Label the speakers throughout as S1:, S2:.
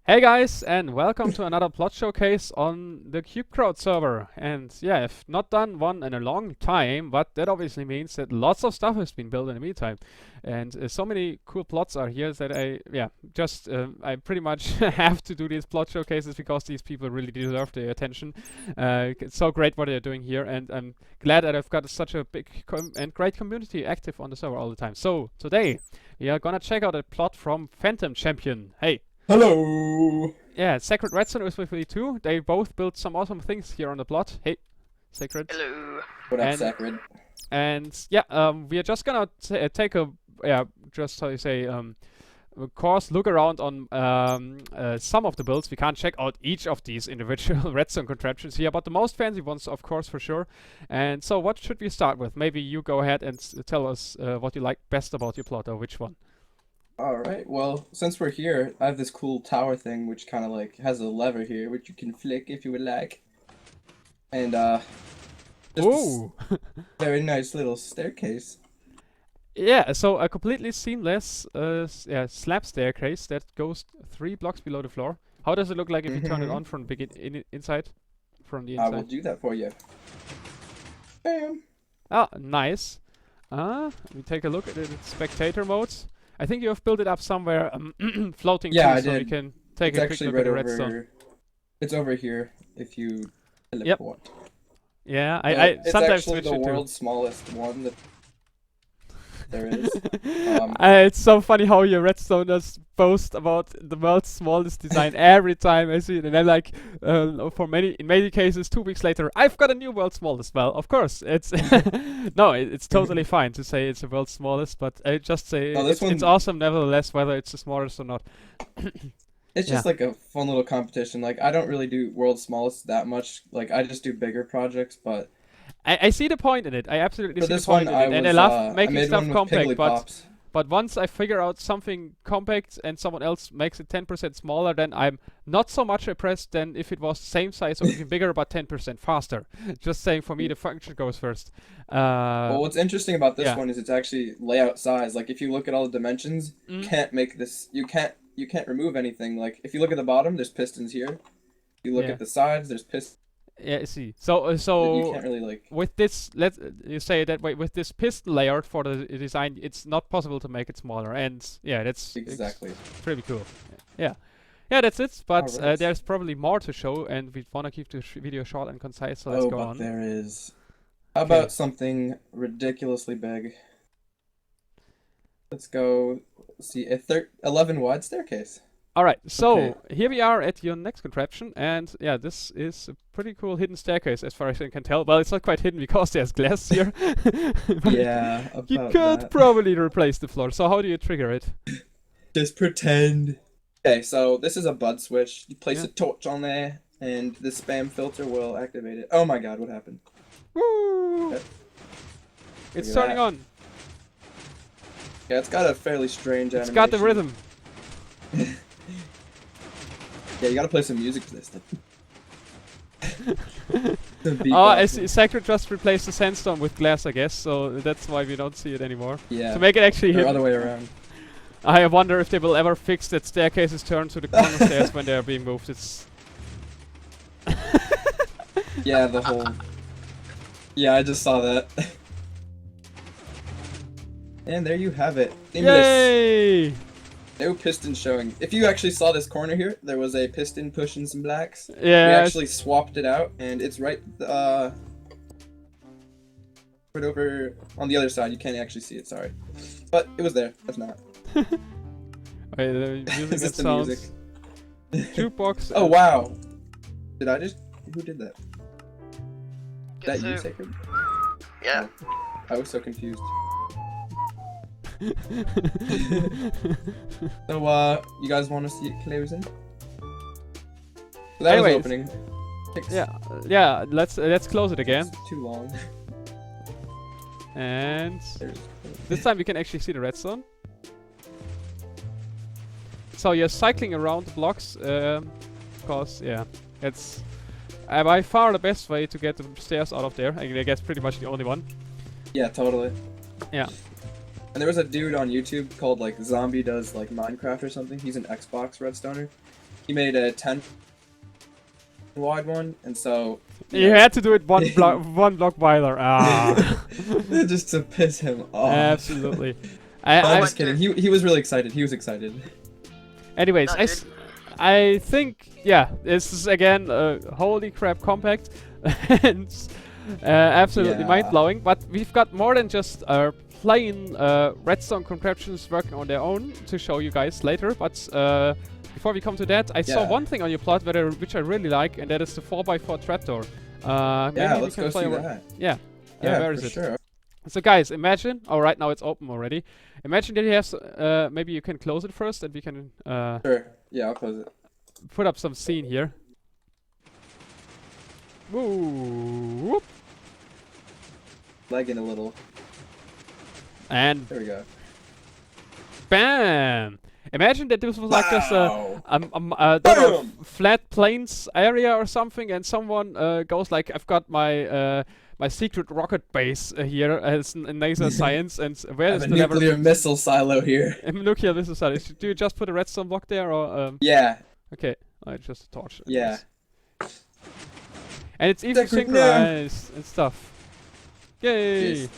S1: Hey guys, and welcome to another plot showcase on the Cubekrowd server. And yeah, I've not done one in a long time, but that obviously means that lots of stuff has been built in the meantime. And so many cool plots are here that I pretty much have to do these plot showcases because these people really deserve the attention. It's so great what they're doing here, and I'm glad that I've got such a big and great community active on the server all the time. So today we are gonna check out a plot from Phantom Champion. Hey.
S2: Hello!
S1: Yeah, Sacred Redstone is with me too. They both built some awesome things here on the plot. Hey, Sacred.
S3: Hello.
S2: What up,
S1: And
S2: Sacred?
S1: we are just gonna take a just how you say a course look around on some of the builds. We can't check out each of these individual redstone contraptions here, but the most fancy ones, of course, for sure. And so, what should we start with? Maybe you go ahead and tell us what you like best about your plot, or which one.
S2: Alright, well, since we're here, I have this cool tower thing which kind of like has a lever here which you can flick if you would like. And, just
S1: Ooh!
S2: very nice little staircase.
S1: Yeah, so a completely seamless slab staircase that goes 3 blocks below the floor. How does it look like if you turn it on from the inside? From the
S2: I will
S1: inside.
S2: do that for you. Bam!
S1: Ah, nice. We take a look at it in spectator modes. I think you have built it up somewhere floating
S2: Yeah,
S1: too,
S2: I
S1: so
S2: did.
S1: you can take
S2: It's
S1: a quick
S2: actually
S1: look
S2: right
S1: at the
S2: over...
S1: redstone.
S2: It's over here if you
S1: Yep.
S2: teleport.
S1: Yeah,
S2: But
S1: I
S2: it's
S1: sometimes
S2: actually
S1: switch
S2: the
S1: it too.
S2: world's smallest one that there is.
S1: It's so funny how your redstoneers boast about the world's smallest design every time I see it, and then like in many cases 2 weeks later, I've got a new world's smallest. Well, of course, it's no, it's totally fine to say it's the world's smallest, but I just say
S2: No, this
S1: it's
S2: one-
S1: awesome nevertheless, whether it's the smallest or not.
S2: It's just like a fun little competition. Like, I don't really do world's smallest that much. Like, I just do bigger projects, but
S1: I see the point in it. I absolutely
S2: for
S1: see the
S2: this
S1: point
S2: one,
S1: in it, and I love making
S2: made
S1: stuff
S2: one with
S1: compact,
S2: Piggly
S1: but.
S2: Pops.
S1: But once I figure out something compact and someone else makes it 10% smaller, then I'm not so much impressed than if it was the same size or even bigger but 10% faster. Just saying, for me, the function goes first.
S2: Well, what's interesting about this
S1: yeah.
S2: one is it's actually layout size. Like, if you look at all the dimensions, you can't make this. You can't remove anything. Like, if you look at the bottom, there's pistons here. If you look
S1: Yeah.
S2: at the sides, there's pistons.
S1: Yeah, I see. So
S2: You can't really like.
S1: with this, let's you say it that way. With this piston layout for the design, it's not possible to make it smaller. And yeah, that's
S2: Exactly.
S1: pretty cool. Yeah. Yeah, that's it. But
S2: Alright.
S1: there's probably more to show, and we want to keep the video short and concise. So let's
S2: Oh,
S1: go
S2: but
S1: on.
S2: there is. How
S1: Okay.
S2: about something ridiculously big? Let's go see a 11 wide staircase.
S1: Alright, so
S2: Okay.
S1: here we are at your next contraption, and yeah, this is a pretty cool hidden staircase as far as I can tell. Well, it's not quite hidden because there's glass here. But
S2: Yeah,
S1: you
S2: about
S1: could
S2: that.
S1: probably replace the floor. So how do you trigger it?
S2: Just pretend. Okay, so this is a bud switch. You place
S1: Yeah.
S2: a torch on there, and the spam filter will activate it. Oh my god, what happened?
S1: Woo!
S2: Okay.
S1: It's
S2: Look at
S1: turning
S2: that.
S1: on.
S2: Yeah, it's got a fairly strange
S1: It's
S2: animation.
S1: got the rhythm.
S2: Yeah, you gotta play some music for this thing.
S1: Oh, I see. Sacred just replaced the sandstone with glass, I guess. So that's why we don't see it anymore.
S2: Yeah,
S1: To make it actually
S2: or
S1: hidden.
S2: other way around.
S1: I wonder if they will ever fix that staircases turn to the corner stairs when they are being moved. It's
S2: Yeah, the whole... Yeah, I just saw that. And there you have it. Seamless.
S1: yay!
S2: No piston showing. If you actually saw this corner here, there was a piston pushing some blacks. We
S1: Yeah,
S2: actually swapped it out, and it's right over on the other side. You can't actually see it, sorry. But it was there. It's not.
S1: wait, the music
S2: It's
S1: that
S2: just the
S1: sounds.
S2: music.
S1: Jukebox.
S2: Oh wow! Did I just? Who did that? Is that you,
S3: Good
S2: Sacred?
S3: Yeah.
S2: I was so confused. So you guys want to see it closing? So that
S1: Anyways.
S2: was opening.
S1: yeah. Let's close it again,
S2: It's too long.
S1: and
S2: There's.
S1: this time we can actually see the redstone. So you're cycling around the blocks, because yeah, it's by far the best way to get the stairs out of there. I guess pretty much the only one.
S2: Yeah, totally.
S1: Yeah.
S2: And there was a dude on YouTube called like Zombie Does like Minecraft or something. He's an Xbox Redstoner. He made a 10 wide one, and so
S1: you had to do it one block wider. Ah.
S2: just to piss him off.
S1: Absolutely.
S2: I'm just kidding. He was really excited. He was excited.
S1: Anyways, I think, yeah, this is again holy crap compact and absolutely mind-blowing. But we've got more than just plain redstone contraptions working on their own to show you guys later. But before we come to that, I saw one thing on your plot which I really like, and that is the 4x4 trapdoor. Maybe
S2: let's go see that.
S1: Yeah, where is it?
S2: Sure.
S1: So guys, imagine, right now it's open already. Imagine that you have, maybe you can close it first and we can
S2: Sure, yeah, I'll close it.
S1: Put up some scene here. Woo! Whoop.
S2: Lagging a little.
S1: And
S2: there we go.
S1: Bam! Imagine that this was like just a flat plains area or something, and someone goes like, "I've got my my secret rocket base here as in NASA science, and where is the
S2: nuclear missile silo here?
S1: Nuclear missile silo. Do you just put a redstone block there, or
S2: Yeah.
S1: Okay, I just a torch.
S2: Yeah.
S1: And it's even synchronized and stuff. Yay!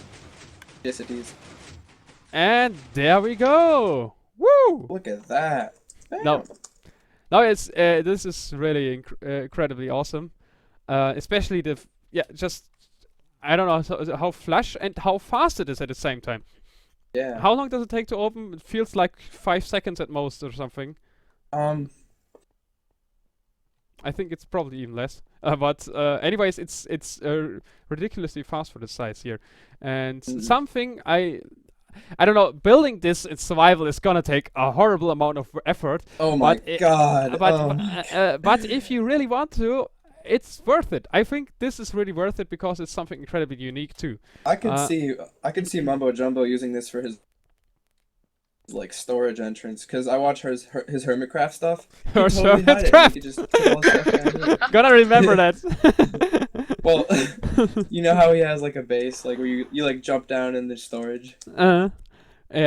S2: Yes, it is.
S1: And there we go. Woo!
S2: Look at that.
S1: No, it's this is really incredibly awesome. Especially the just I don't know how flush and how fast it is at the same time.
S2: Yeah.
S1: How long does it take to open? It feels like 5 seconds at most or something. I think it's probably even less. But anyways, it's ridiculously fast for the size here, and something I don't know. Building this in survival is gonna take a horrible amount of effort.
S2: Oh my god!
S1: But if you really want to, it's worth it. I think this is really worth it because it's something incredibly unique too.
S2: I can see Mumbo Jumbo using this for his like storage entrance, because I watch his Hermitcraft stuff.
S1: Hermitcraft. Gotta remember that.
S2: Well, you know how he has like a base, like where you like jump down in the storage.
S1: Yeah,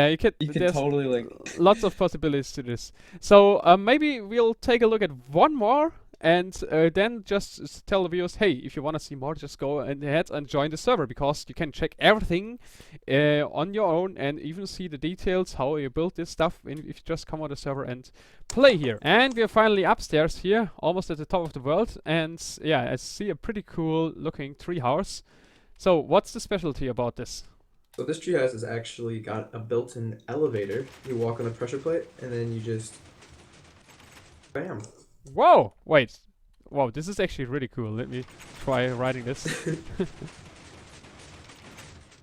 S1: you can
S2: totally like
S1: lots of possibilities to this. So maybe we'll take a look at one more. And then just tell the viewers, hey, if you want to see more, just go ahead and join the server, because you can check everything on your own and even see the details, how you build this stuff if you just come on the server and play here. And we're finally upstairs here, almost at the top of the world. And yeah, I see a pretty cool looking treehouse. So what's the specialty about this?
S3: So this treehouse has actually got a built-in elevator. You walk on the pressure plate and then you just bam.
S1: Whoa! Wait. Wow, this is actually really cool. Let me try writing this.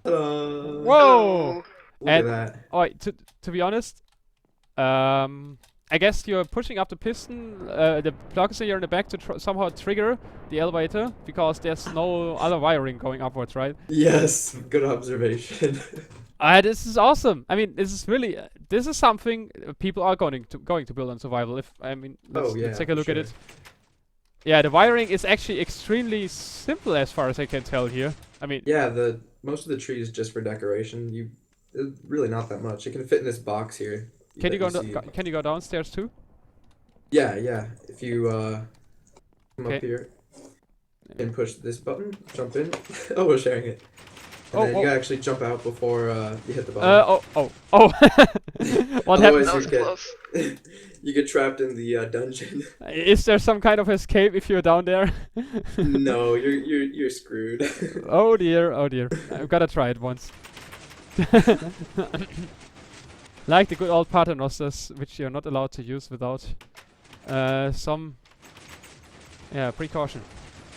S1: Whoa!
S3: Look at that.
S1: Alright, to be honest, I guess you're pushing up the piston, the plugs here in the back to somehow trigger the elevator, because there's no other wiring going upwards, right?
S3: Yes, good observation.
S1: This is awesome. I mean, this is really this is something people are going to build on survival. Let's take a look at it. Yeah, the wiring is actually extremely simple as far as I can tell here. I mean,
S3: yeah, most of the tree is just for decoration. Really not that much. It can fit in this box here.
S1: Can you go downstairs too?
S3: Yeah. If you come up here and push this button, jump in. Oh, we're sharing it. And then you gotta actually jump out before you hit the button.
S1: What happened?
S3: You get trapped in the dungeon.
S1: Is there some kind of escape if you're down there?
S3: No, you're screwed.
S1: Oh dear. I've gotta try it once. Like the good old paternosters, which you're not allowed to use without some precaution.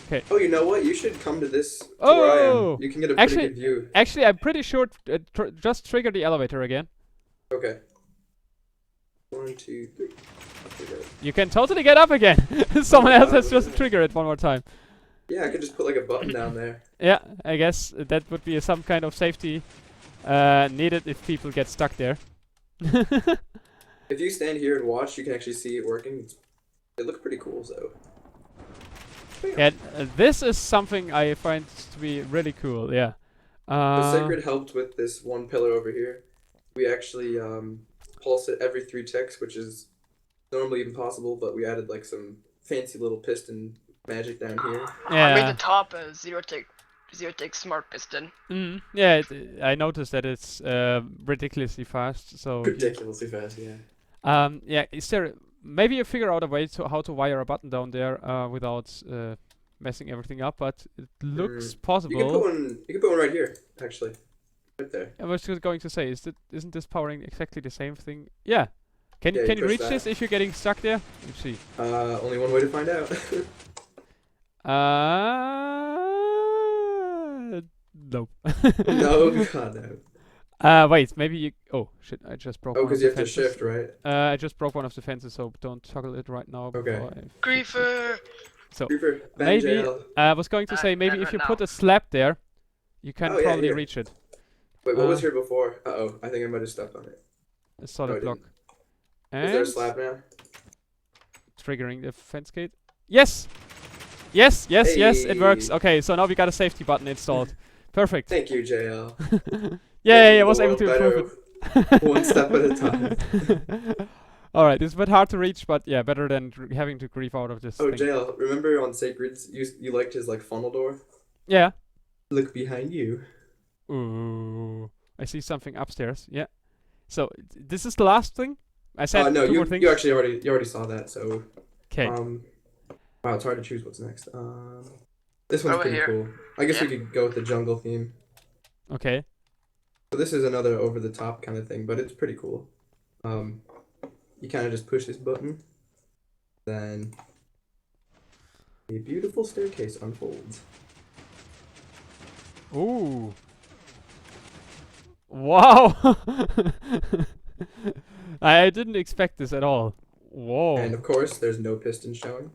S1: Okay.
S3: Oh, you know what? You should come to this. Where I am. You can get a pretty good view.
S1: Actually, I'm pretty sure. Just trigger the elevator again.
S3: Okay. 1, 2, 3.
S1: You can totally get up again. Someone else has just triggered it one more time.
S3: Yeah, I could just put like a button down there.
S1: Yeah, I guess that would be some kind of safety needed if people get stuck there.
S3: If you stand here and watch, you can actually see it working. It looks pretty cool, so.
S1: Yeah, this is something I find to be really cool. Yeah.
S3: The Sacred helped with this one pillar over here. we actually pulse it every 3 ticks, which is normally impossible, but we added like some fancy little piston magic down here.
S4: I made the top a zero tick smart piston.
S1: Yeah, I noticed that it's ridiculously fast. So
S3: Ridiculously fast, yeah.
S1: yeah, is there maybe you figure out a way to how to wire a button down there without messing everything up? But it looks possible.
S3: You can put one right here, actually, right there.
S1: I was just going to say, isn't this powering exactly the same thing? Yeah. Can you reach this if you're getting stuck there? Let's see.
S3: Only one way to find out.
S1: Nope.
S3: No, God no.
S1: Wait, maybe you. Oh shit! I just broke.
S3: Oh, because you have to shift, right?
S1: I just broke one of the fences, so don't toggle it right now.
S3: Okay.
S4: Griefer.
S1: So
S3: Griefer,
S1: maybe I was going to say maybe if you put a slab there, you can probably reach it.
S3: Wait, what was here before? Uh-oh, I think I might have stepped on it.
S1: A solid block. And
S3: is there a slab now?
S1: Triggering the fence gate. Yes! Yes, yes, yes, it works. Okay, so now we got a safety button installed. Perfect.
S3: Thank you, JL.
S1: Yeah, I was able to improve
S3: it. One step at a time.
S1: Alright, it's a bit hard to reach, but yeah, better than having to grief out of this thing.
S3: JL, remember on Sacreds, you liked his like funnel door?
S1: Yeah.
S3: Look behind you.
S1: Ooh, I see something upstairs. Yeah. So this is the last thing. I said
S3: no,
S1: two more things.
S3: You actually already saw that. So.
S1: Okay.
S3: Wow, it's hard to choose what's next. This one's pretty cool. I guess we could go with the jungle theme.
S1: Okay.
S3: So this is another over the top kind of thing, but it's pretty cool. You kind of just push this button, then a beautiful staircase unfolds.
S1: Ooh. Wow. I didn't expect this at all. Whoa.
S3: And of course, there's no piston showing.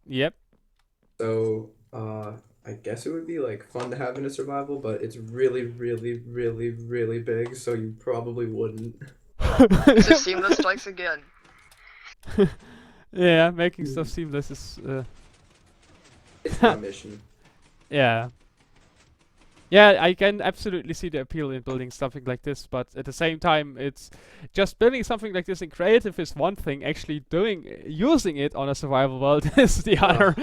S1: Yep.
S3: So, I guess it would be like fun to have in a survival, but it's really, really, really, really big, so you probably wouldn't.
S4: So seamless strikes again.
S1: Yeah, making stuff seamless is
S3: it's my mission.
S1: Yeah. Yeah, I can absolutely see the appeal in building something like this, but at the same time, it's just building something like this in creative is one thing. Actually, using it on a survival world is the other.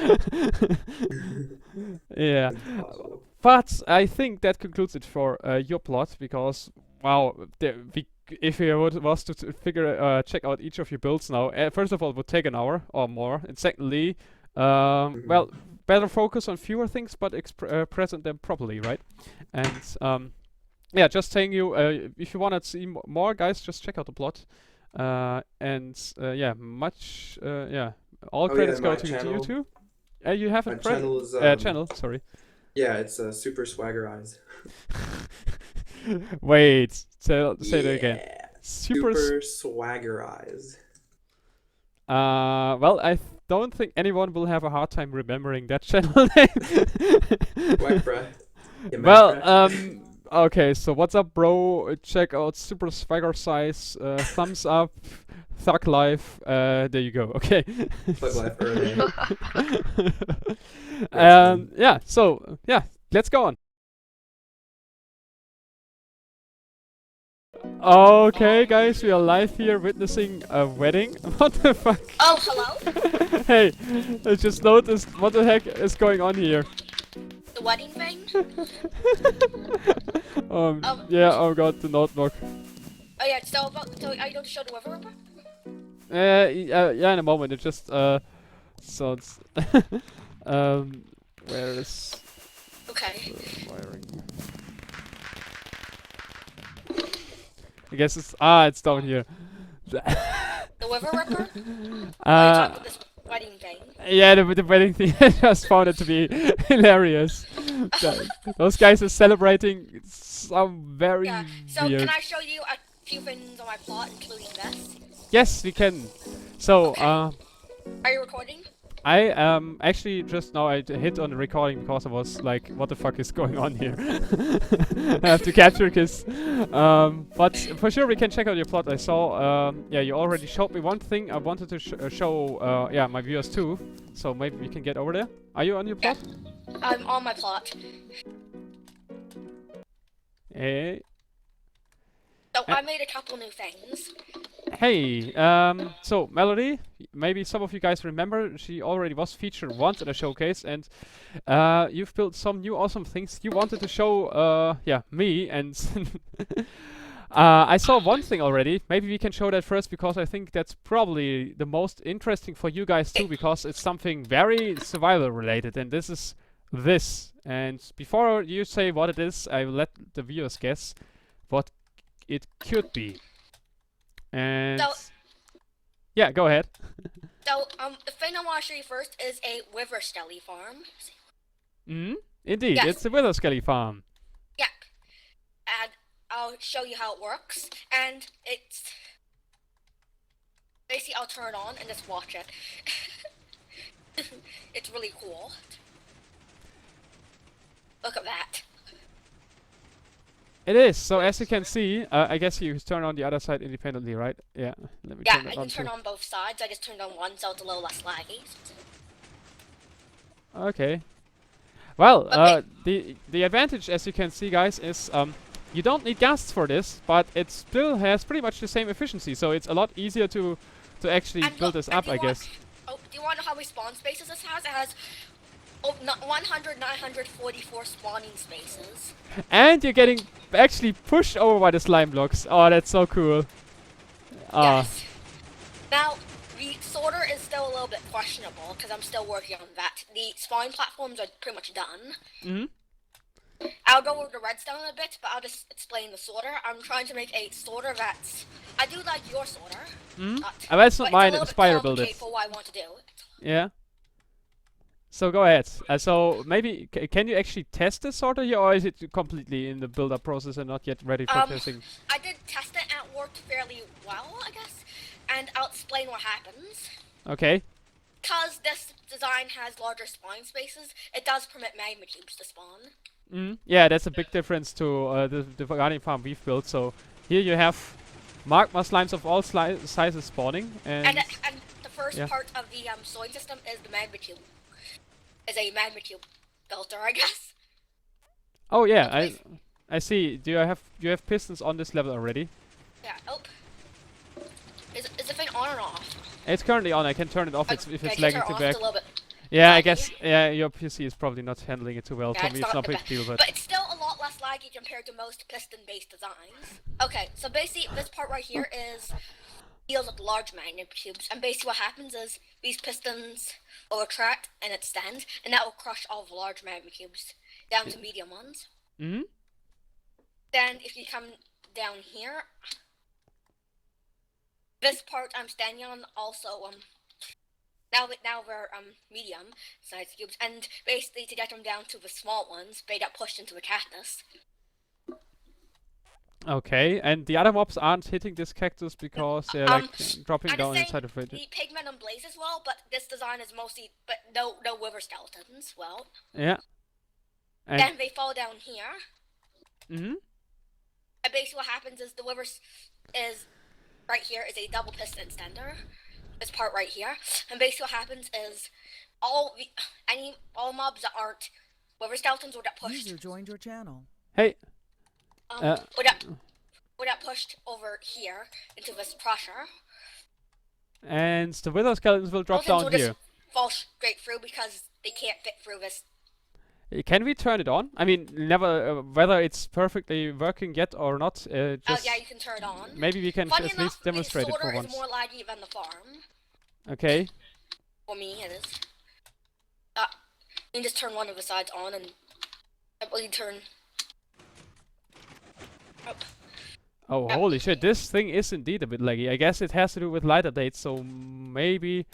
S1: Yeah, but I think that concludes it for your plot because wow, if you was to check out each of your builds now, first of all, it would take an hour or more, and secondly, well. Better focus on fewer things, but present them properly, right? And yeah, just saying if you want to see more, guys, just check out the plot. And yeah, all credits go to you too. You have a channel, sorry.
S3: Yeah, it's Super Swagger Eyes.
S1: Wait, say that again.
S3: Super Swagger Eyes.
S1: Well, I don't think anyone will have a hard time remembering that channel name. Well, okay, so what's up, bro? Check out Super Swagger Size, thumbs up, Thug Life, there you go, okay.
S3: Thug Life early.
S1: Yeah, so, yeah, let's go on. Okay, guys, we are live here witnessing a wedding. What the fuck?
S5: Oh, hello?
S1: Hey, I just noticed what the heck is going on here.
S5: The wedding thing?
S1: Yeah, oh god, the notebook.
S5: Oh yeah, so are you going to show the weather report?
S1: Yeah, in a moment. It just, so it's, where is
S5: okay.
S1: the wiring? I guess it's down here.
S5: The weather report? About this wedding thing?
S1: Yeah, the wedding thing. I just found it to be hilarious. Those guys are celebrating some very
S5: So
S1: weird.
S5: can I show you a few things on my plot, including this?
S1: Yes, we can. So,
S5: Okay. Are you recording?
S1: I actually just now I hit on the recording because I was like, what the fuck is going on here? I have to capture this. But for sure we can check out your plot. I saw, yeah, you already showed me one thing. I wanted to show, yeah, my viewers too. So maybe we can get over there. Are you on your plot?
S5: Yeah. I'm on my plot.
S1: Hey.
S5: So I made a couple new things.
S1: Hey, so Melody, maybe some of you guys remember, she already was featured once in a showcase, and you've built some new awesome things you wanted to show, yeah, me, and I saw one thing already. Maybe we can show that first, because I think that's probably the most interesting for you guys too, because it's something very survival related, and this is this. And before you say what it is, I will let the viewers guess what it could be. And
S5: So,
S1: yeah, go ahead.
S5: So, the thing I want to show you first is a Wither Skelly farm.
S1: Indeed,
S5: Yes.
S1: it's the Wither Skelly farm.
S5: Yeah. And I'll show you how it works. And it's... Basically, I'll turn it on and just watch it. It's really cool. Look at that.
S1: It is. So as you can see, I guess you turn on the other side independently, right? Yeah. Let me
S5: Yeah,
S1: turn
S5: I
S1: it
S5: can
S1: on
S5: turn
S1: too.
S5: on both sides. I just turned on one, so it's a little less laggy.
S1: Okay. Well,
S5: Okay.
S1: the advantage, as you can see, guys, is you don't need ghasts for this, but it still has pretty much the same efficiency. So it's a lot easier to actually
S5: And
S1: build
S5: look,
S1: this
S5: and
S1: up,
S5: do
S1: I
S5: you want-
S1: guess.
S5: Oh, do you want to know how many spawn spaces this has? It has 944 spawning spaces.
S1: And you're getting actually pushed over by the slime blocks. Oh, that's so cool.
S5: Yes. Now, the sorter is still a little bit questionable because I'm still working on that. The spawning platforms are pretty much done. I'll go over the redstone a bit, but I'll just explain the sorter. I'm trying to make a sorter that's... I do like your sorter.
S1: That's not mine,
S5: but
S1: it's
S5: it's a
S1: Spire
S5: little bit
S1: built it.
S5: complicated for what I want to do.
S1: Yeah. So go ahead. So maybe can you actually test this sorter here, or is it completely in the build-up process and not yet ready for testing?
S5: I did test it and it worked fairly well, I guess. And I'll explain what happens.
S1: Okay.
S5: Because this design has larger spawning spaces, it does permit magma cubes to spawn.
S1: Yeah, that's a big difference to the Guardian farm we've built. So here you have magma slimes of all sizes spawning, and
S5: And the first part of the sewing system is the magma cube. Is a magma cube filter, I guess.
S1: oh yeah, I see. Do you have pistons on this level already?
S5: Yeah. Oh. Is the thing on or off?
S1: It's currently on. I can turn it off if it's lagging too bad.
S5: A little bit.
S1: Yeah, I
S5: laggy.
S1: guess your PC is probably not handling it too well.
S5: Yeah,
S1: For me, it's not a
S5: the
S1: big deal,
S5: but it's still a lot less laggy compared to most piston-based designs. Okay, so basically this part right here deals with large magnet cubes, and basically what happens is these pistons will retract and extend, and that will crush all the large magma cubes down to medium ones. Then if you come down here, this part I'm standing on also now they're medium sized cubes, and basically to get them down to the small ones, they get pushed into the cactus.
S1: Okay, and the other mobs aren't hitting this cactus because they're like dropping down inside of it.
S5: The pigmen and blaze as well, but this design is mostly, but no wither skeletons. Well,
S1: Yeah. And
S5: then they fall down here.
S1: mhm.
S5: And basically what happens is the wither is right here is a double piston extender. This part right here, and basically what happens is all mobs that aren't wither skeletons will get pushed.
S6: User joined your channel.
S1: Hey.
S5: Would get pushed over here into this crusher.
S1: And the wither skeletons will drop
S5: Those
S1: down
S5: will
S1: here.
S5: just fall straight through because they can't fit through this.
S1: Can we turn it on? I mean, never whether it's perfectly working yet or not. Just
S5: Yeah, you can turn it on.
S1: maybe we can
S5: Funny
S1: at
S5: enough,
S1: least demonstrate
S5: the
S1: it for
S5: sorter
S1: once.
S5: is more laggy than the farm.
S1: Okay.
S5: For me, it is. You can just turn one of the sides on and I believe turn.
S1: Oh, holy shit! This thing is indeed a bit laggy. I guess it has to do with light updates. So maybe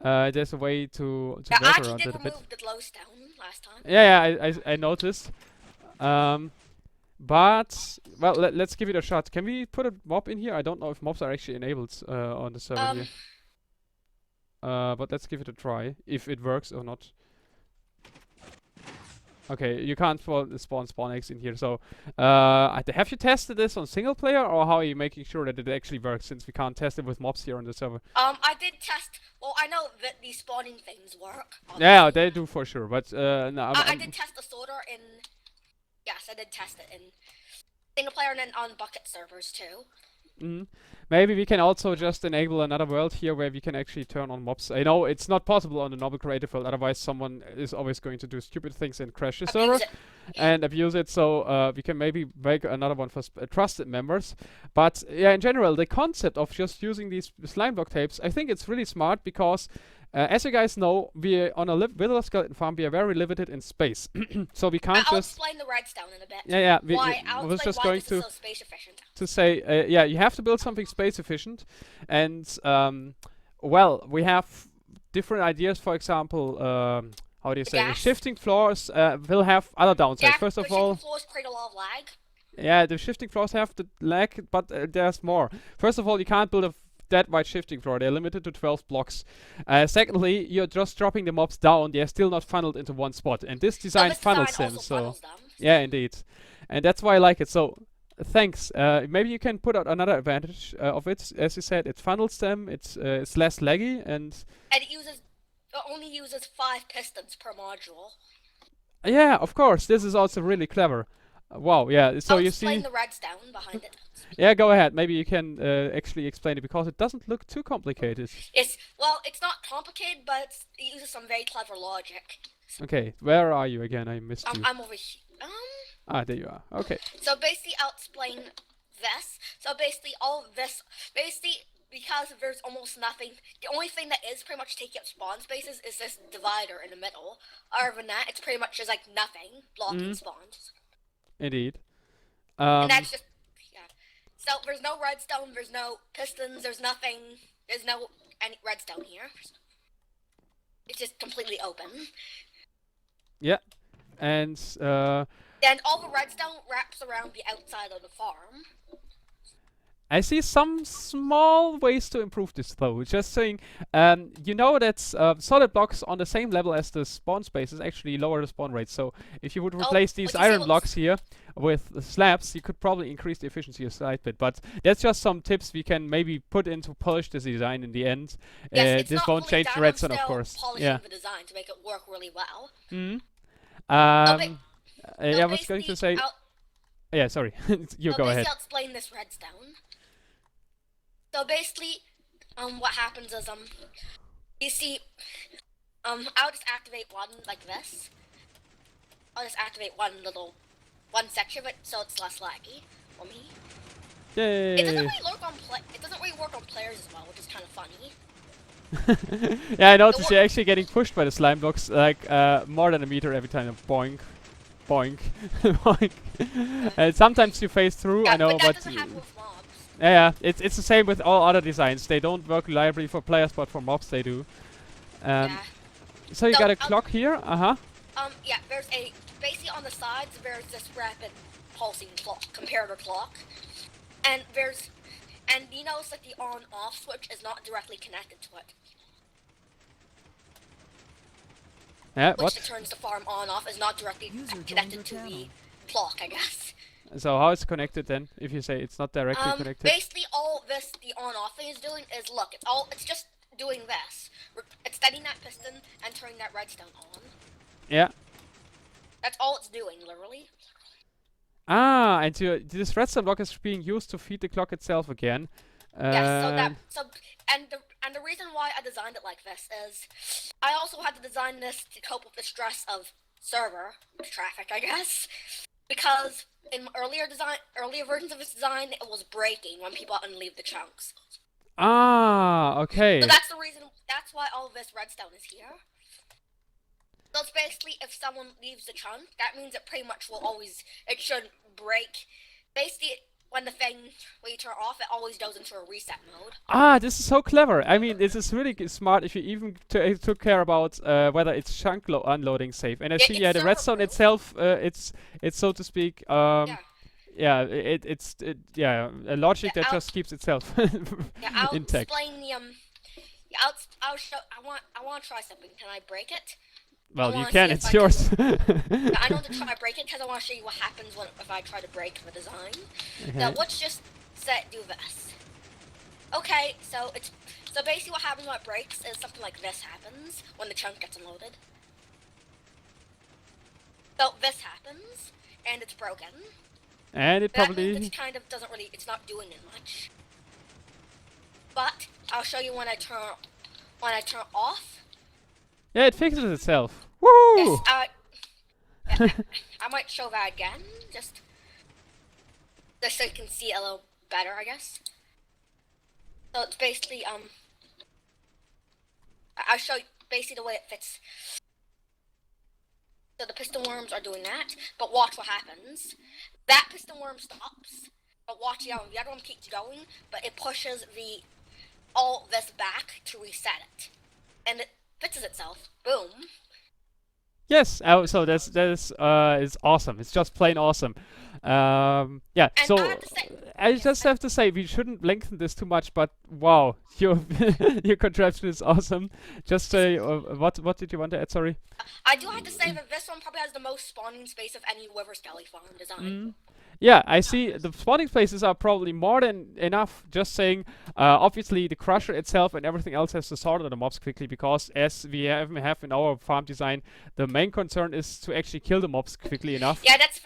S1: there's a way to
S5: Yeah, I
S1: work
S5: actually
S1: around
S5: did
S1: it a bit.
S5: remove the glowstone last time.
S1: Yeah, I noticed. But well, let's give it a shot. Can we put a mob in here? I don't know if mobs are actually enabled on the server here. But let's give it a try, if it works or not. Okay, you can't spawn eggs in here. So, have you tested this on single player, or how are you making sure that it actually works? Since we can't test it with mobs here on the server.
S5: I did test. Well, I know that these spawning things work.
S1: Yeah, they do for sure. But no,
S5: I did test the sorter in. Yes, I did test it in single player and then on bucket servers too.
S1: Maybe we can also just enable another world here where we can actually turn on mobs. I know it's not possible on the normal creative world, otherwise someone is always going to do stupid things and crash the server and abuse it. So we can maybe make another one for trusted members. But yeah, in general, the concept of just using these slime block tapes, I think it's really smart because as you guys know, we on a Wither skeleton farm, we are very limited in space, so we can't
S5: I'll
S1: just.
S5: explain the redstone in a bit.
S1: Yeah.
S5: I'll
S1: was
S5: explain
S1: just
S5: why
S1: going
S5: this
S1: to
S5: is so space efficient.
S1: to say, yeah, you have to build something space efficient, and well, we have different ideas. For example, how do you say? The shifting floors will have other downsides.
S5: Yeah,
S1: First of
S5: the
S1: all,
S5: shifting floors create a lot of lag.
S1: yeah, the shifting floors have the lag, but there's more. First of all, you can't build a that wide shifting floor. They're limited to 12 blocks. Secondly, you're just dropping the mobs down. They're still not funneled into one spot, and this design funnels them. So yeah, indeed, and that's why I like it. So thanks. Maybe you can put out another advantage of it. As you said, it funnels them. It's less laggy, and
S5: it only uses 5 pistons per module.
S1: yeah, of course, this is also really clever. Wow, yeah. So you see.
S5: I'll explain the redstone behind it.
S1: Yeah, go ahead. Maybe you can actually explain it because it doesn't look too complicated.
S5: Well, it's not complicated, but it uses some very clever logic.
S1: Okay, where are you again? I missed you.
S5: I'm over here.
S1: Ah, there you are. Okay.
S5: So basically, I'll explain this. So basically, all of this, because there's almost nothing, the only thing that is pretty much taking up spawn spaces is this divider in the middle. Other than that, it's pretty much just like nothing blocking spawns.
S1: Indeed.
S5: And that's just, yeah. So there's no redstone, there's no pistons, there's nothing, there's no any redstone here. It's just completely open.
S1: Yeah. And
S5: then all the redstone wraps around the outside of the farm.
S1: I see some small ways to improve this though. Just saying, you know that solid blocks on the same level as the spawn spaces actually lower the spawn rate. So if you would replace these iron blocks here with the slabs, you could probably increase the efficiency a slight bit. But that's just some tips we can maybe put in to polish this design in the end.
S5: Yes,
S1: this won't change the redstone, of course.
S5: Yeah. The design to make it work really well.
S1: Yeah, I was going to say. Yeah, sorry. You go ahead.
S5: I'll explain this redstone. So basically, what happens is, you see, I'll just activate one like this. I'll just activate one section of it so it's less laggy for me.
S1: Yay!
S5: It doesn't really work on players as well, which is kind of funny.
S1: Yeah, I noticed you're actually getting pushed by the slime blocks like more than a meter every time. Boink, boink, boink. And sometimes you phase through.
S5: Yeah,
S1: I know,
S5: but that doesn't happen with mobs.
S1: Yeah, it's the same with all other designs. They don't work reliably for players, but for mobs they do. So you got a clock here,
S5: yeah, there's basically on the sides there's this rapid pulsing clock, comparator clock, and you notice that the on-off switch is not directly connected to it.
S1: Yeah,
S5: which turns the farm on-off is not directly connected to the clock, I guess.
S1: So how is it connected then? If you say it's not directly connected.
S5: Basically, all this the on-off thing is doing is it's just doing this. It's setting that piston and turning that redstone on.
S1: Yeah.
S5: That's all it's doing, literally.
S1: Ah, and this redstone block is being used to feed the clock itself again.
S5: Yes. And the reason why I designed it like this is I also had to design this to cope with the stress of server traffic, I guess, because in earlier versions of this design, it was breaking when people unleave the chunks.
S1: Ah, okay.
S5: So that's the reason. That's why all of this redstone is here. So it's basically, if someone leaves the chunk, that means it pretty much it should break. Basically, when you turn off, it always goes into a reset mode. Ah,
S1: this is so clever. I mean, this is really smart if you even took care about whether it's chunk unloading safe. And I see, yeah, the redstone itself, it's so to speak, it's a logic that just keeps itself
S5: I'll
S1: intact.
S5: Explain the I'll show. I want to try something. Can I break it?
S1: Well, you can. It's yours.
S5: I don't want to try to break it because I want to show you what happens if I try to break the design.
S1: Okay.
S5: Now let's just do this. Okay, so basically what happens when it breaks is something like this happens when the chunk gets unloaded. So this happens and it's broken.
S1: And it
S5: That means
S1: probably...
S5: it kind of doesn't really, it's not doing it much. But I'll show you when I turn off.
S1: Yeah, it fixes itself. Woo!
S5: Yes, I might show that again, just so you can see it a little better, I guess. So it's basically I'll show you basically the way it fits. So the piston worms are doing that, but watch what happens. That piston worm stops, but watch the other one keeps going, but it pushes all this back to reset it, and it fixes itself. Boom.
S1: Yes, so that is awesome. It's just plain awesome. Yeah,
S5: And
S1: so
S5: I have to say,
S1: I just have to say we shouldn't lengthen this too much, but wow, your your contraption is awesome. Just say what did you want to add? Sorry.
S5: I do have to say that this one probably has the most spawning space of any Wither Skelly farm design.
S1: Yeah, I see the spawning places are probably more than enough. Just saying, obviously the crusher itself and everything else has to sort out the mobs quickly, because as we have in our farm design, the main concern is to actually kill the mobs quickly enough.
S5: Yeah, that's.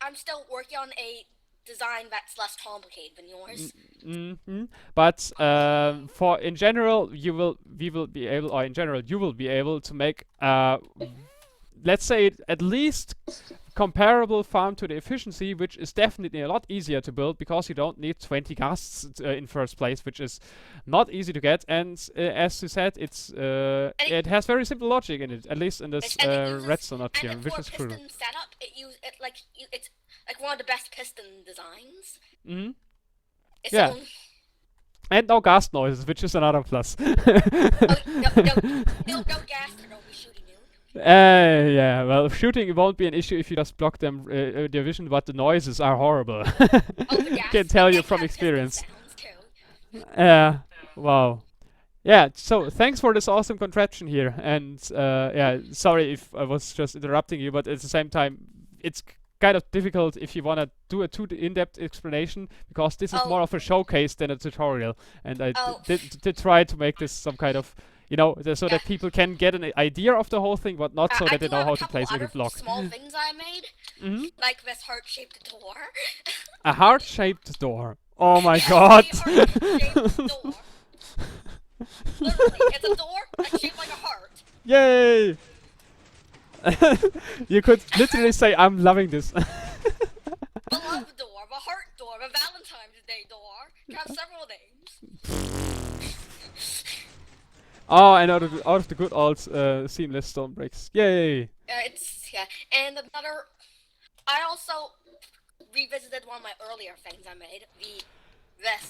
S5: I'm still working on a design that's less complicated than yours.
S1: But for in general, you will be able to make let's say at least comparable farm to the efficiency, which is definitely a lot easier to build because you don't need 20 ghasts in first place, which is not easy to get. And as you said, it has very simple logic in it, at least in this redstone up here, which is true.
S5: Piston setup, it's like one of the best piston designs.
S1: Yeah. And no ghast noises, which is another plus.
S5: No gas, or don't be shooting you.
S1: Yeah, well, shooting won't be an issue if you just block them their vision, but the noises are horrible. Can tell you from experience. Yeah, wow. Yeah, so thanks for this awesome contraption here, and yeah, sorry if I was just interrupting you, but at the same time, it's kind of difficult if you want to do a too in-depth explanation, because this is more of a showcase than a tutorial, and I did try to make this some kind of, you know, so that people can get an idea of the whole thing, but not so that they know how to place every block.
S5: Small things I made, like this heart-shaped door.
S1: A heart-shaped door. Oh my god!
S5: Heart-shaped door. Literally, it's a door that's shaped like a heart.
S1: Yay! You could literally say, "I'm loving this."
S5: A love door, a heart door, a Valentine's Day door. You have several names.
S1: Oh, and out of the good old seamless stone bricks. Yay!
S5: And another. I also revisited one of my earlier things I made.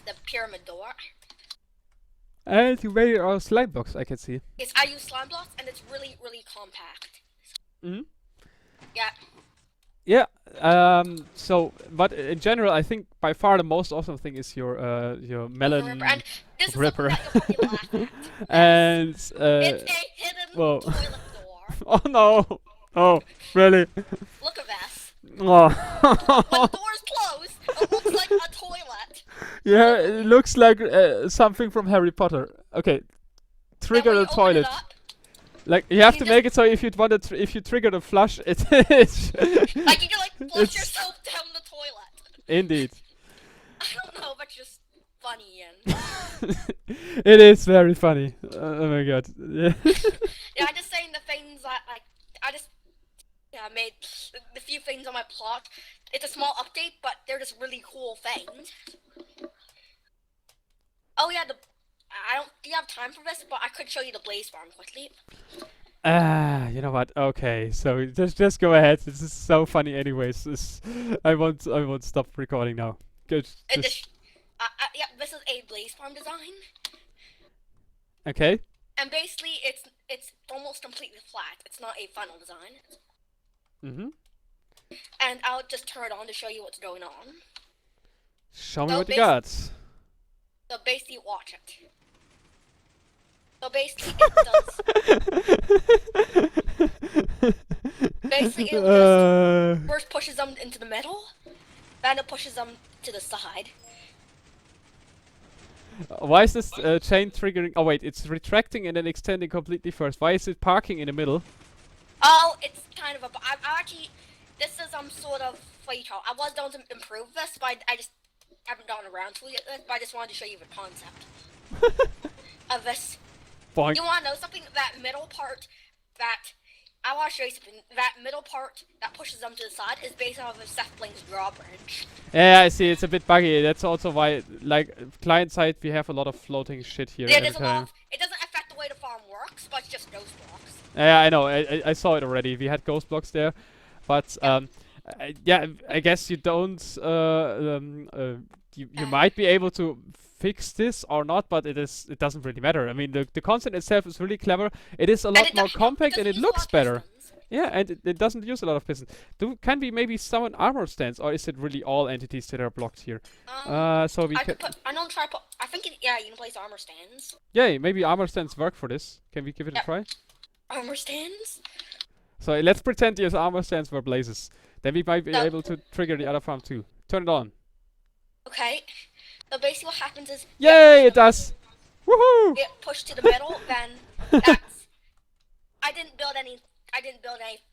S5: The pyramid door.
S1: And you made it out of slime blocks, I can see.
S5: Yes, I use slime blocks, and it's really, really compact. Yeah.
S1: Yeah. So, but in general, I think by far the most awesome thing is your melon
S5: And this
S1: ripper.
S5: is something that you'll probably laugh at.
S1: And
S5: It's a hidden toilet door.
S1: Oh no! Oh, really?
S5: Look at this.
S1: Oh.
S5: When the door's closed, it looks like a toilet.
S1: Yeah, it looks like something from Harry Potter. Okay, trigger the toilet. Like you have to make it so if if you trigger the flush, it's
S5: like you can like flush yourself down the toilet.
S1: Indeed.
S5: I don't know, but just funny and.
S1: It is very funny. Oh my god. Yeah.
S5: Yeah, I'm just saying the things I just made the few things on my plot. It's a small update, but they're just really cool things. Oh yeah, I don't think I have time for this, but I could show you the blaze farm quickly.
S1: You know what? Okay, so just go ahead. This is so funny, anyways. I won't stop recording now. Good.
S5: Yeah, this is a blaze farm design.
S1: Okay.
S5: And basically, it's almost completely flat. It's not a funnel design. And I'll just turn it on to show you what's going on.
S1: Show me what you got.
S5: So basically, watch it. So basically, it does. Basically, it just first pushes them into the middle, then it pushes them to the side.
S1: Why is this chain triggering? Oh wait, it's retracting and then extending completely first. Why is it parking in the middle?
S5: Oh, it's kind of a. Actually, this is sort of play Tower. I was going to improve this, but I just haven't gotten around to it yet. But I just wanted to show you the concept of this.
S1: Boink.
S5: You want to know something? That middle part, I want to show you something. That middle part that pushes them to the side is based off of Seth Bling's drawbridge.
S1: Yeah, I see. It's a bit buggy. That's also why, like, client side, we have a lot of floating shit here.
S5: Yeah,
S1: every
S5: there's a lot
S1: time.
S5: of, it doesn't affect the way the farm works, but it's just those blocks.
S1: Yeah, I know. I saw it already. We had ghost blocks there, but yeah, I guess you don't. You might be able to fix this or not, but it doesn't really matter. I mean, the concept itself is really clever. It is a lot more compact and it looks better. Yeah, and it doesn't use a lot of pistons. Can we maybe summon armor stands, or is it really all entities that are blocked here? So we can.
S5: I don't try. I think yeah, you can place armor stands.
S1: Yeah, maybe armor stands work for this. Can we give it a try?
S5: Armor stands.
S1: So let's pretend these armor stands were blazes. Then we might be able to trigger the other farm too. Turn it on.
S5: Okay. So basically, what happens is.
S1: Yay! It does. Woohoo!
S5: Get pushed to the middle, then that's. I didn't build any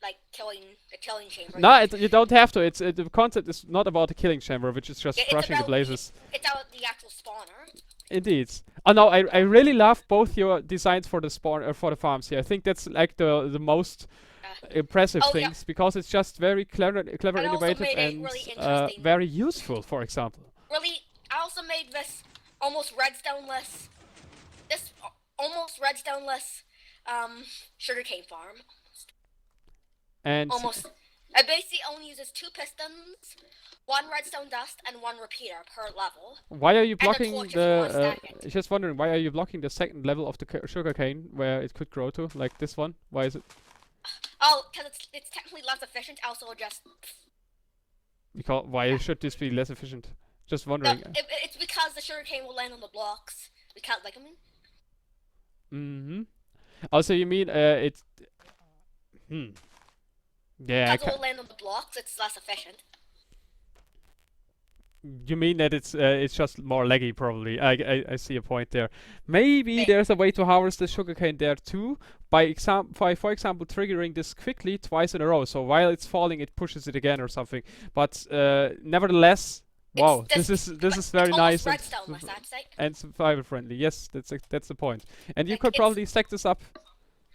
S5: like the killing chamber.
S1: No, you don't have to. It's the concept is not about the killing chamber, which is just crushing the blazes.
S5: It's about the actual spawner.
S1: Indeed. Oh no, I really love both your designs for the spawn for the farms here. I think that's like the most impressive things because it's just very clever, innovative, and really very useful. For example.
S5: Really, I also made this almost redstone-less. Sugarcane farm.
S1: And
S5: almost. It basically only uses 2 pistons, 1 redstone dust, and 1 repeater per level.
S1: Why are you blocking the? Just wondering, why are you blocking the second level of the sugarcane where it could grow to, like this one? Why is it?
S5: Oh, because it's technically less efficient. Also, just.
S1: Because why should this be less efficient? Just wondering.
S5: No, it's because the sugarcane will land on the blocks. Because, like, I mean.
S1: Also, you mean it's. Yeah.
S5: Because it will land on the blocks, it's less efficient.
S1: You mean that it's just more laggy, probably. I see a point there. Maybe there's a way to harvest the sugarcane there too, for example, triggering this quickly twice in a row. So while it's falling, it pushes it again or something. But nevertheless, wow, this is very nice and survival friendly. Yes, that's the point. And you could probably stack this up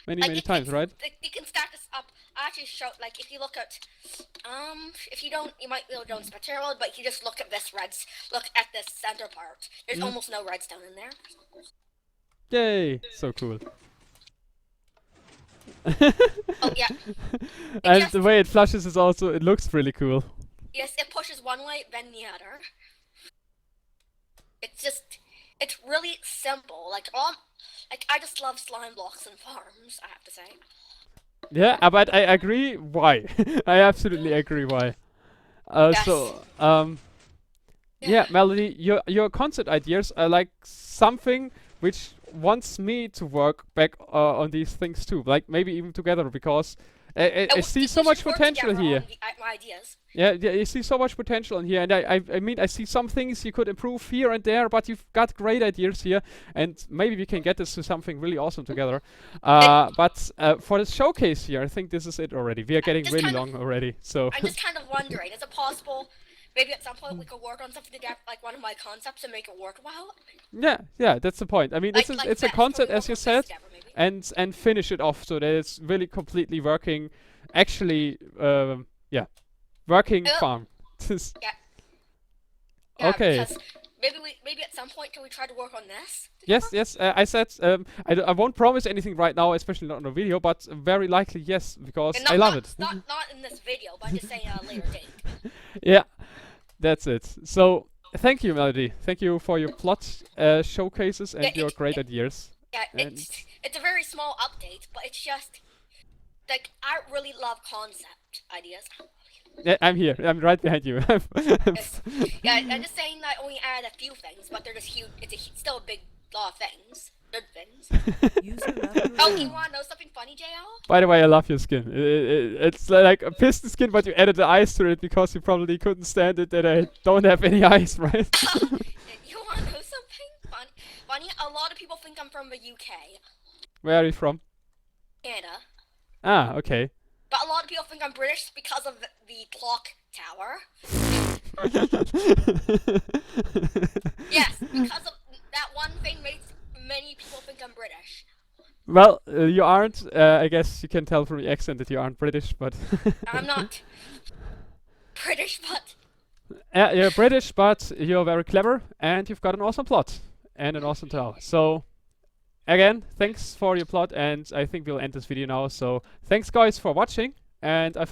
S1: many times, right?
S5: You can stack this up. I actually showed, like, if you look at, if you don't, you might be able to go into material, but if you just look at this look at this center part, there's almost no redstone in there.
S1: Yay! So cool.
S5: Oh yeah.
S1: And the way it flushes is also, it looks really cool.
S5: Yes, it pushes one way, then the other. It's really simple. Like I just love slime blocks and farms, I have to say.
S1: Yeah, but I agree why. I absolutely agree why.
S5: Yes.
S1: So, yeah, Melody, your concept ideas are like something which wants me to work back on these things too, like maybe even together, because I see so much potential here.
S5: My ideas.
S1: Yeah, you see so much potential in here, and I mean, I see some things you could improve here and there, but you've got great ideas here, and maybe we can get this to something really awesome together. But for the showcase here, I think this is it already. We are getting really long already, so.
S5: I'm just kind of wondering, is it possible, maybe at some point we could work on something to get, like, one of my concepts and make it worthwhile?
S1: Yeah, that's the point. I mean, it's a concept, as you said, and finish it off so that it's really completely working, actually, yeah. Working farm.
S5: Yeah.
S1: Okay.
S5: Maybe at some point can we try to work on this?
S1: Yes. I said I won't promise anything right now, especially not on the video, but very likely yes, because I love it.
S5: Not in this video, but I'm just saying a later date.
S1: Yeah, that's it. So thank you, Melody. Thank you for your plot showcases and your great ideas.
S5: Yeah, it's a very small update, but it's just like I really love concept ideas.
S1: Yeah, I'm here. I'm right behind you.
S5: Yeah, I'm just saying that I only add a few things, but they're just huge. It's still a big lot of things. Good things. Oh, you want to know something funny, JL?
S1: By the way, I love your skin. It's like a piston skin, but you added the eyes to it because you probably couldn't stand it that I don't have any eyes, right?
S5: You want to know something funny? A lot of people think I'm from the UK.
S1: Where are you from?
S5: Canada.
S1: Ah, okay.
S5: But a lot of people think I'm British because of the clock tower. Yes, because of that one thing makes many people think I'm British.
S1: Well, you aren't. I guess you can tell from the accent that you aren't British, but
S5: I'm not British, but
S1: you're British, but you're very clever, and you've got an awesome plot and an awesome tower. So, again, thanks for your plot, and I think we'll end this video now. So, thanks guys for watching, and I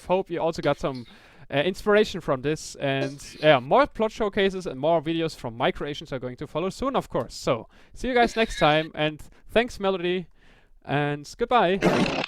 S1: hope you also got some inspiration from this, and yeah, more plot showcases and more videos from my creations are going to follow soon, of course. So, see you guys next time, and thanks Melody, and goodbye.